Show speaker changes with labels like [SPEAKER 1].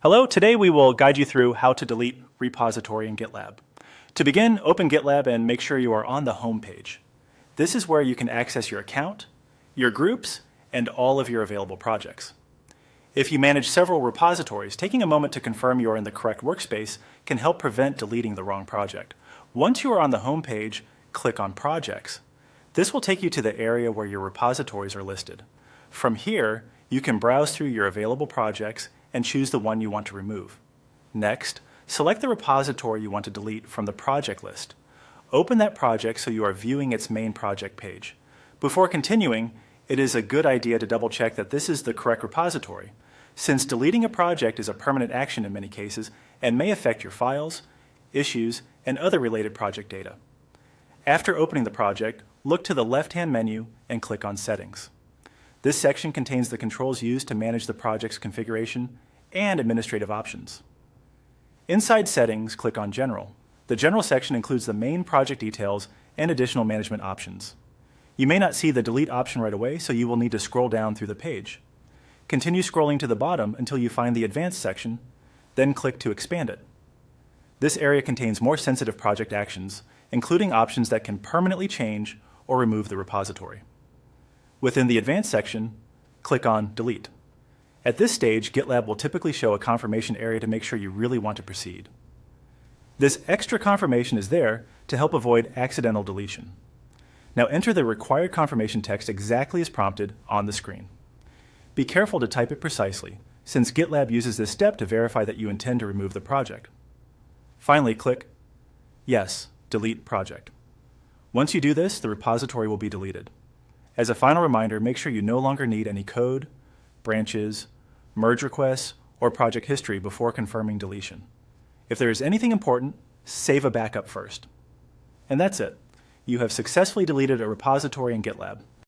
[SPEAKER 1] Hello, today we will guide you through how to delete repository in GitLab. To begin, open GitLab and make sure you are on the home page. This is where you can access your account, your groups, and all of your available projects. If you manage several repositories, taking a moment to confirm you are in the correct workspace can help prevent deleting the wrong project. Once you are on the home page, click on Projects. This will take you to the area where your repositories are listed. From here, you can browse through your available projects and choose the one you want to remove. Next, select the repository you want to delete from the project list. Open that project so you are viewing its main project page. Before continuing, it is a good idea to double check that this is the correct repository, since deleting a project is a permanent action in many cases and may affect your files, issues, and other related project data. After opening the project, look to the left-hand menu and click on Settings. This section contains the controls used to manage the project's configuration and administrative options. Inside Settings, click on General. The General section includes the main project details and additional management options. You may not see the Delete option right away, so you will need to scroll down through the page. Continue scrolling to the bottom until you find the Advanced section, then click to expand it. This area contains more sensitive project actions, including options that can permanently change or remove the repository. Within the Advanced section, click on Delete. At this stage, GitLab will typically show a confirmation area to make sure you really want to proceed. This extra confirmation is there to help avoid accidental deletion. Now enter the required confirmation text exactly as prompted on the screen. Be careful to type it precisely, since GitLab uses this step to verify that you intend to remove the project. Finally, click Yes, Delete Project. Once you do this, the repository will be deleted. As a final reminder, make sure you no longer need any code, branches, merge requests, or project history before confirming deletion. If there is anything important, save a backup first. And that's it. You have successfully deleted a repository in GitLab.